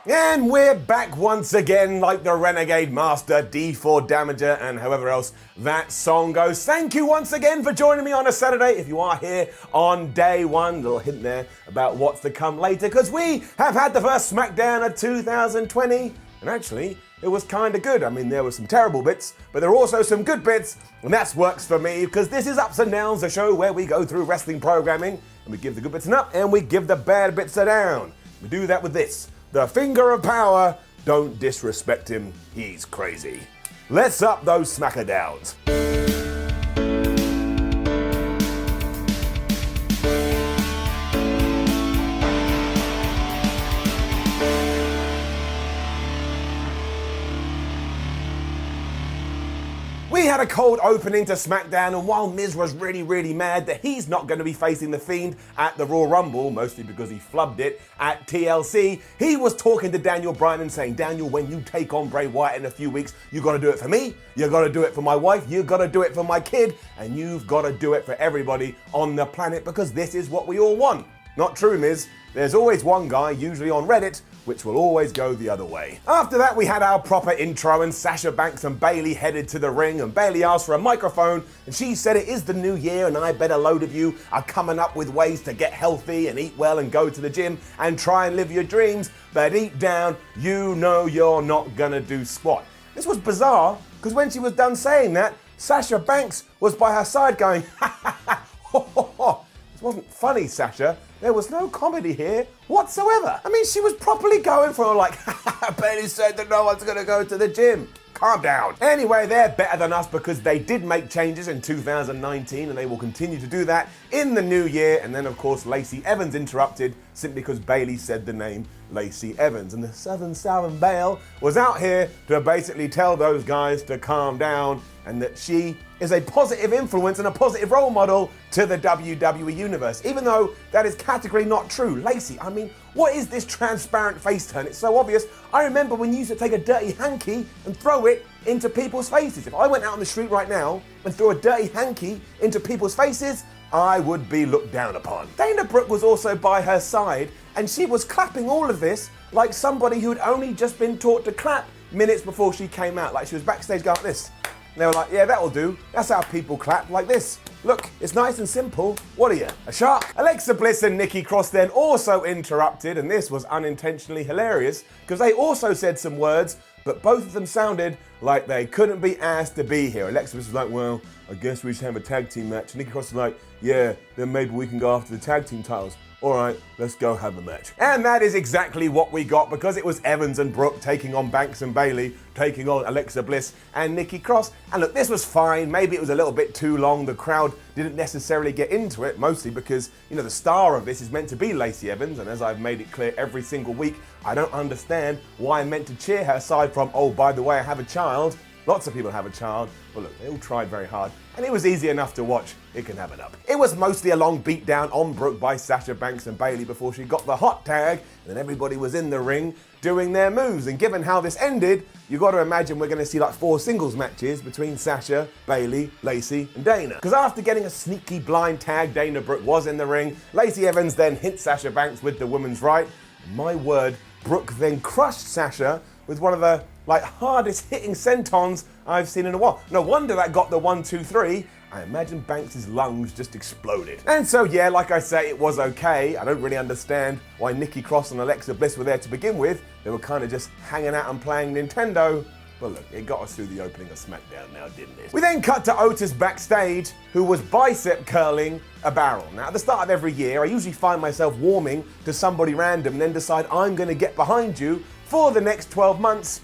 And we're back once again like the Renegade Master, D4 Damager, and however else that song goes. Thank you once again for joining me on a Saturday. If you are here on day one, little hint there about what's to come later, because we have had the first SmackDown of 2020, and actually, it was kind of good. I mean, there were some terrible bits, but there are also some good bits, and that works for me, because this is Ups and Downs, a show where we go through wrestling programming, and we give the good bits an up, and we give the bad bits a down. We do that with this. The finger of power, don't disrespect him, he's crazy. Let's up those smackerdowns. We had a cold opening to SmackDown, and while Miz was really mad that he's not going to be facing The Fiend at the Royal Rumble, mostly because he flubbed it at TLC, he was talking to Daniel Bryan and saying, Daniel, when you take on Bray Wyatt in a few weeks, you got to do it for me, you got to do it for my wife, you got to do it for my kid, and you've got to do it for everybody on the planet, because this is what we all want. Not true, Miz. There's always one guy, usually on Reddit, which will always go the other way. After that, we had our proper intro, and Sasha Banks and Bayley headed to the ring, and Bayley asked for a microphone, and she said it is the new year, and I bet a load of you are coming up with ways to get healthy and eat well and go to the gym and try and live your dreams, but deep down, you know you're not gonna do squat. This was bizarre, because when she was done saying that, Sasha Banks was by her side going, ha ha ha, ho ho ho. This wasn't funny, Sasha. There was no comedy here whatsoever. I mean, she was properly going for like, Bayley said that no one's gonna go to the gym. Calm down. Anyway, they're better than us because they did make changes in 2019 and they will continue to do that in the new year. And then, of course, Lacey Evans interrupted simply because Bayley said the name Lacey Evans. And the Southern Belle was out here to basically tell those guys to calm down and that she is a positive influence and a positive role model to the WWE Universe, even though that is categorically not true. Lacey, I mean, what is this transparent face turn? It's so obvious. I remember when you used to take a dirty hanky and throw it into people's faces. If I went out on the street right now and threw a dirty hanky into people's faces, I would be looked down upon. Dana Brooke was also by her side, and she was clapping all of this like somebody who had only just been taught to clap minutes before she came out. Like she was backstage going like this. And they were like, yeah, that'll do. That's how people clap, like this. Look, it's nice and simple. What are you, a shark? Alexa Bliss and Nikki Cross then also interrupted, and this was unintentionally hilarious, because they also said some words, but both of them sounded like they couldn't be asked to be here. Alexa Bliss was like, well, I guess we should have a tag team match. And Nikki Cross was like, yeah, then maybe we can go after the tag team titles. All right, let's go have a match. And that is exactly what we got, because it was Evans and Brooke taking on Banks and Bayley, taking on Alexa Bliss and Nikki Cross. And look, this was fine. Maybe it was a little bit too long. The crowd didn't necessarily get into it, mostly because, you know, the star of this is meant to be Lacey Evans. And as I've made it clear every single week, I don't understand why I'm meant to cheer her aside from, oh, by the way, I have a child. Lots of people have a child. Well, look, they all tried very hard, and it was easy enough to watch. It can have it up. It was mostly a long beatdown on Brooke by Sasha Banks and Bayley before she got the hot tag, and then everybody was in the ring doing their moves. And given how this ended, you got to imagine we're going to see like 4 singles matches between Sasha, Bayley, Lacey, and Dana. Because after getting a sneaky blind tag, Dana Brooke was in the ring. Lacey Evans then hit Sasha Banks with the women's right. And my word, Brooke then crushed Sasha with one of the hardest hitting sentons I've seen in a while. No wonder that got the 1, 2, 3. I imagine Banks' lungs just exploded. And so yeah, like I say, it was okay. I don't really understand why Nikki Cross and Alexa Bliss were there to begin with. They were kind of just hanging out and playing Nintendo. But look, it got us through the opening of SmackDown now, didn't it? We then cut to Otis backstage, who was bicep curling a barrel. Now, at the start of every year, I usually find myself warming to somebody random and then decide I'm going to get behind you for the next 12 months.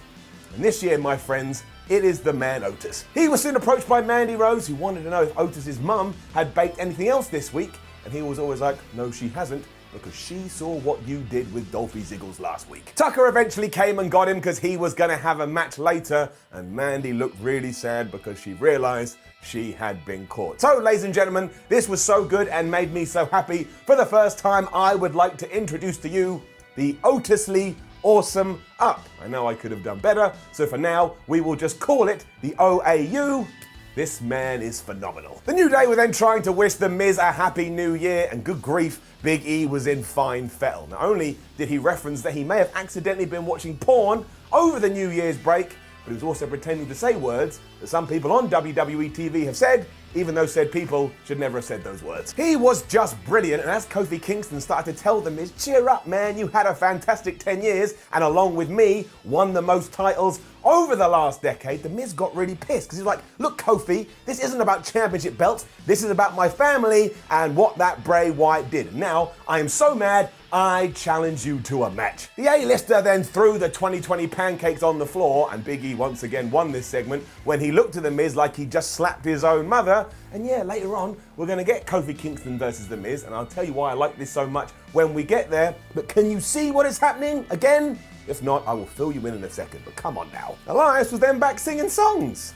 And this year, my friends, it is the man Otis. He was soon approached by Mandy Rose, who wanted to know if Otis's mum had baked anything else this week. And he was always like, no, she hasn't, because she saw what you did with Dolphy Ziggles last week. Tucker eventually came and got him because he was going to have a match later, and Mandy looked really sad because she realized she had been caught. So, ladies and gentlemen, this was so good and made me so happy. For the first time, I would like to introduce to you the Otisly Awesome Up. I know I could have done better, so for now, we will just call it the OAU This man is phenomenal. The New Day were then trying to wish The Miz a happy new year, and good grief, Big E was in fine fettle. Not only did he reference that he may have accidentally been watching porn over the New Year's break, but he was also pretending to say words that some people on WWE TV have said, even though said people should never have said those words. He was just brilliant, and as Kofi Kingston started to tell The Miz, cheer up man, you had a fantastic 10 years, and along with me, won the most titles over the last decade, The Miz got really pissed, because he's like, look Kofi, this isn't about championship belts, this is about my family and what that Bray Wyatt did. Now, I am so mad, I challenge you to a match. The A-lister then threw the 2020 pancakes on the floor, and Big E once again won this segment when he looked at The Miz like he just slapped his own mother. And yeah, later on, we're gonna get Kofi Kingston versus The Miz, and I'll tell you why I like this so much when we get there. But can you see what is happening again? If not, I will fill you in a second, but come on now. Elias was then back singing songs.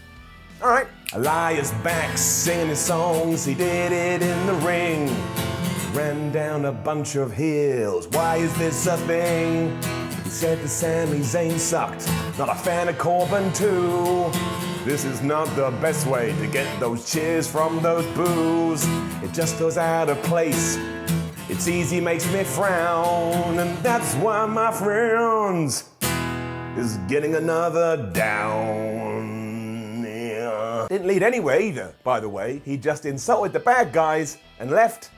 All right. Elias back singing his songs, he did it in the ring. Ran down a bunch of hills, why is this a thing? He said that Sami Zayn sucked, not a fan of Corbin too. This is not the best way to get those cheers from those boos. It just goes out of place. It's easy, makes me frown, and that's why my friends is getting another down. Yeah. Didn't lead anywhere either, by the way. He just insulted the bad guys and left.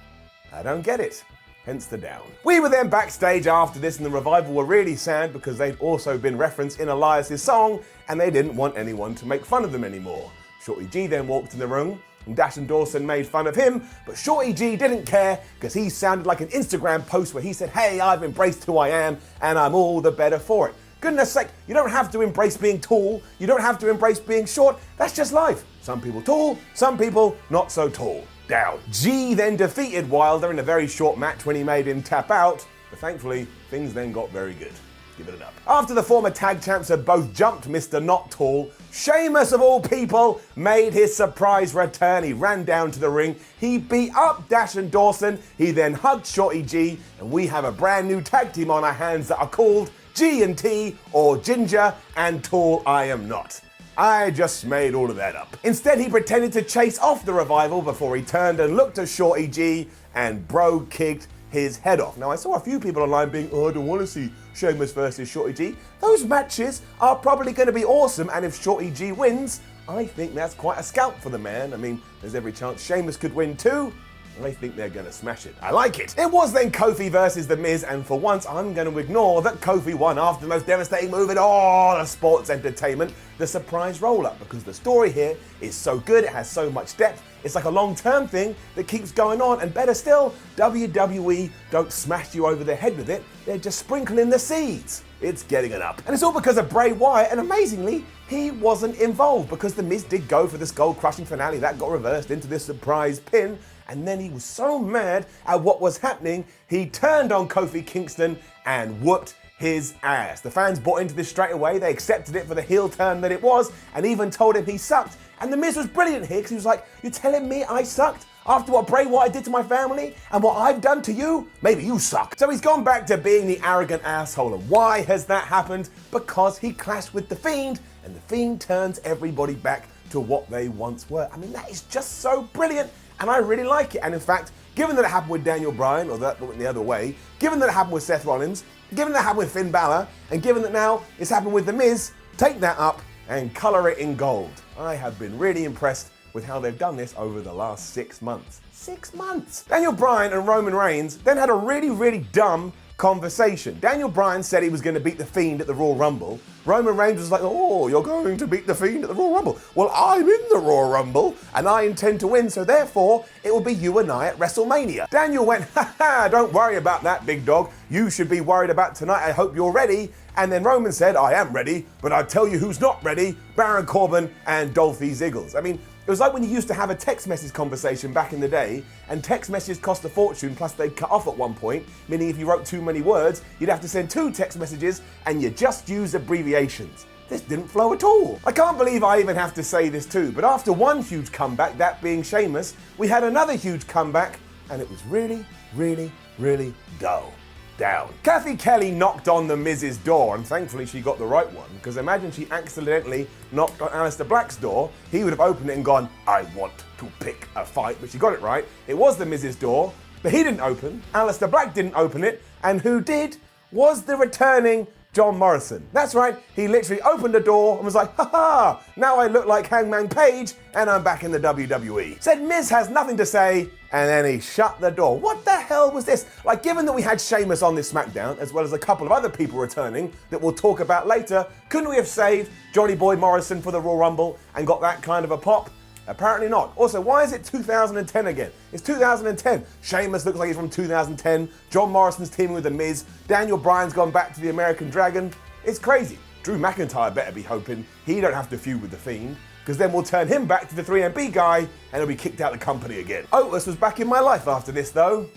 I don't get it. Hence the down. We were then backstage after this, and the Revival were really sad because they'd also been referenced in Elias' song, and they didn't want anyone to make fun of them anymore. Shorty G then walked in the room, and Dash and Dawson made fun of him, but Shorty G didn't care because he sounded like an Instagram post where he said, hey, I've embraced who I am, and I'm all the better for it. Goodness sake, you don't have to embrace being tall, you don't have to embrace being short, that's just life. Some people tall, some people not so tall. Down. G then defeated Wilder in a very short match when he made him tap out, but thankfully, things then got very good. Give it up. After the former tag champs had both jumped Mr. Not Tall, Sheamus of all people made his surprise return. He ran down to the ring, he beat up Dash and Dawson, he then hugged Shorty G, and we have a brand new tag team on our hands that are called G&T, or Ginger and Tall I Am Not. I just made all of that up. Instead, he pretended to chase off the Revival before he turned and looked at Shorty G, and bro kicked his head off. Now, I saw a few people online being, oh, I don't want to see Sheamus versus Shorty G. Those matches are probably going to be awesome, and if Shorty G wins, I think that's quite a scalp for the man. I mean, there's every chance Sheamus could win too. I think they're going to smash it. I like it. It was then Kofi versus The Miz, and for once, I'm going to ignore that Kofi won after the most devastating move in all of sports entertainment, the surprise roll-up, because the story here is so good, it has so much depth, it's like a long-term thing that keeps going on, and better still, WWE don't smash you over the head with it, they're just sprinkling the seeds. It's getting it up. And it's all because of Bray Wyatt, and amazingly, he wasn't involved, because The Miz did go for the skull-crushing finale, that got reversed into this surprise pin, and then he was so mad at what was happening, he turned on Kofi Kingston and whooped his ass. The fans bought into this straight away, they accepted it for the heel turn that it was, and even told him he sucked. And The Miz was brilliant here, because he was like, you're telling me I sucked? After what Bray Wyatt did to my family, and what I've done to you? Maybe you suck. So he's gone back to being the arrogant asshole, and why has that happened? Because he clashed with The Fiend, and The Fiend turns everybody back to what they once were. I mean, that is just so brilliant. And I really like it. And in fact, given that it happened with Daniel Bryan, or that went the other way, given that it happened with Seth Rollins, given that it happened with Finn Balor, and given that now it's happened with The Miz, take that up and color it in gold. I have been really impressed with how they've done this over the last 6 months. 6 months! Daniel Bryan and Roman Reigns then had a really, really dumb conversation. Daniel Bryan said he was going to beat The Fiend at the Royal Rumble. Roman Reigns was like, oh, you're going to beat The Fiend at the Royal Rumble. Well, I'm in the Royal Rumble, and I intend to win, so therefore, it will be you and I at WrestleMania. Daniel went, don't worry about that, big dog. You should be worried about tonight. I hope you're ready. And then Roman said, I am ready, but I'll tell you who's not ready, Baron Corbin and Dolphy Ziggles. I mean, it was like when you used to have a text message conversation back in the day, and text messages cost a fortune, plus they'd cut off at one point, meaning if you wrote too many words, you'd have to send 2 text messages, and you just use abbreviations. This didn't flow at all. I can't believe I even have to say this too, but after one huge comeback, that being Sheamus, we had another huge comeback, and it was really, really, really dull. down. Kathy Kelly knocked on the Miz's door, and thankfully she got the right one, because imagine she accidentally knocked on Aleister Black's door. He would have opened it and gone, I want to pick a fight, but she got it right. It was the Miz's door, but he didn't open. Aleister Black didn't open it, and who did was the returning John Morrison. That's right, he literally opened the door and was like, ha ha, now I look like Hangman Page and I'm back in the WWE. Said Miz has nothing to say, and then he shut the door. What the hell was this? Like, given that we had Sheamus on this SmackDown, as well as a couple of other people returning that we'll talk about later, couldn't we have saved Johnny Boy Morrison for the Royal Rumble and got that kind of a pop? Apparently not. Also, why is it 2010 again? It's 2010. Sheamus looks like he's from 2010. John Morrison's teaming with The Miz. Daniel Bryan's gone back to the American Dragon. It's crazy. Drew McIntyre better be hoping he don't have to feud with The Fiend, because then we'll turn him back to the 3MB guy and he'll be kicked out of the company again. Otis was back in my life after this though.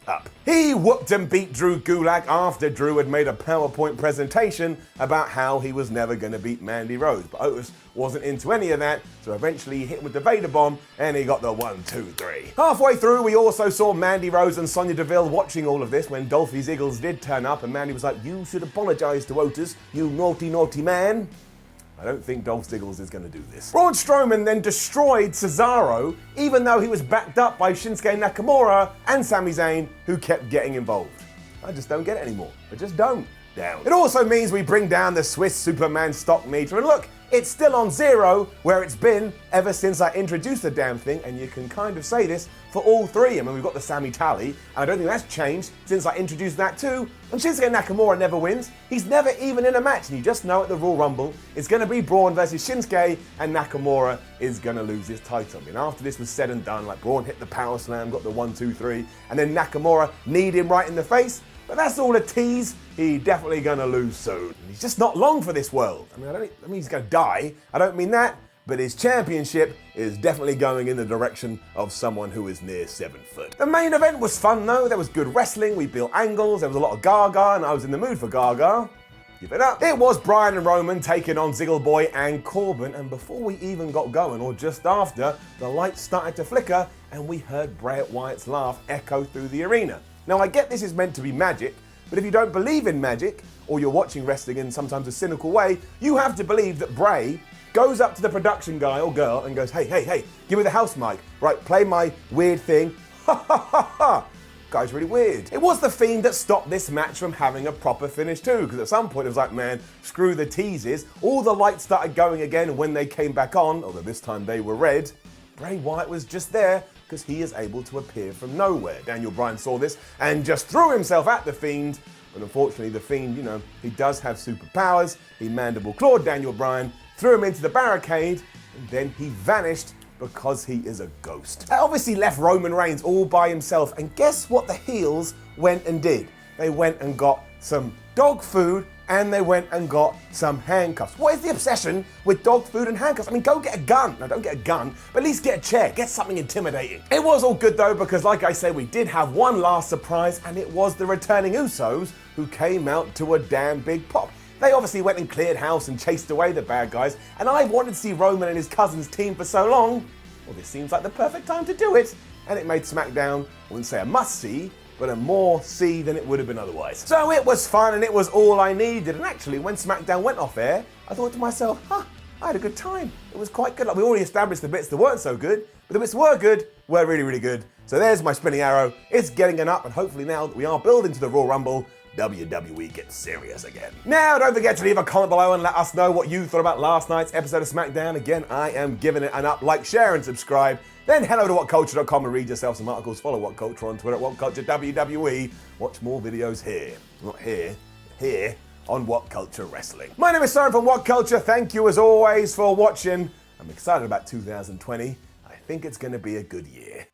Up. He whooped and beat Drew Gulak after Drew had made a PowerPoint presentation about how he was never going to beat Mandy Rose. But Otis wasn't into any of that, so eventually he hit him with the Vader Bomb and he got the 1, 2, 3. Halfway through, we also saw Mandy Rose and Sonya Deville watching all of this when Dolphy Ziggles did turn up, and Mandy was like, you should apologize to Otis, you naughty, naughty man. I don't think Dolph Ziggles is going to do this. Braun Strowman then destroyed Cesaro, even though he was backed up by Shinsuke Nakamura and Sami Zayn, who kept getting involved. I just don't get it anymore. I just don't. Down. It also means we bring down the Swiss Superman stock meter, and look, it's still on 0, where it's been ever since I introduced the damn thing, and you can kind of say this for all three. I mean, we've got the Sami tally, and I don't think that's changed since I introduced that too. And Shinsuke Nakamura never wins. He's never even in a match, and you just know at the Royal Rumble, it's going to be Braun versus Shinsuke, and Nakamura is going to lose his title. I mean, after this was said and done, like Braun hit the power slam, got the 1, 2, 3, and then Nakamura kneed him right in the face. But that's all a tease. He's definitely going to lose soon. He's just not long for this world. I mean he's going to die. I don't mean that. But his championship is definitely going in the direction of someone who is near 7 foot. The main event was fun though. There was good wrestling. We built angles. There was a lot of Gaga, and I was in the mood for Gaga. Give it up. It was Bryan and Roman taking on Ziggle Boy and Corbin, and before we even got going, or just after, the lights started to flicker and we heard Bray Wyatt's laugh echo through the arena. Now, I get this is meant to be magic, but if you don't believe in magic, or you're watching wrestling in sometimes a cynical way, you have to believe that Bray goes up to the production guy or girl and goes, hey, give me the house mic. Right, play my weird thing. Ha ha ha ha. Guy's really weird. It was The Fiend that stopped this match from having a proper finish too, because at some point it was like, man, screw the teases. All the lights started going again, and when they came back on, although this time they were red, Bray Wyatt was just there, because he is able to appear from nowhere. Daniel Bryan saw this and just threw himself at The Fiend, but unfortunately The Fiend, he does have superpowers. He mandible clawed Daniel Bryan, threw him into the barricade, and then he vanished because he is a ghost. That obviously left Roman Reigns all by himself, and guess what the heels went and did? They went and got some dog food, and they went and got some handcuffs. What is the obsession with dog food and handcuffs? I mean, go get a gun. No, don't get a gun, but at least get a chair. Get something intimidating. It was all good though, because like I said, we did have one last surprise, and it was the returning Usos, who came out to a damn big pop. They obviously went and cleared house and chased away the bad guys, and I've wanted to see Roman and his cousins team for so long. Well, this seems like the perfect time to do it, and it made SmackDown, I wouldn't say a must-see, but a more see than it would have been otherwise. So it was fun, and it was all I needed. And actually, when SmackDown went off air, I thought to myself, I had a good time. It was quite good. Like, we already established the bits that weren't so good, but the bits that were good were really, really good. So there's my spinning arrow. It's getting an up, and hopefully now that we are building to the Royal Rumble, WWE gets serious again. Now, don't forget to leave a comment below and let us know what you thought about last night's episode of SmackDown. Again, I am giving it an up. Like, share, and subscribe. Then head over to WhatCulture.com and read yourself some articles. Follow WhatCulture on Twitter at WhatCulture WWE. Watch more videos here. Not here. Here on WhatCulture Wrestling. My name is Simon from WhatCulture. Thank you as always for watching. I'm excited about 2020. I think it's going to be a good year.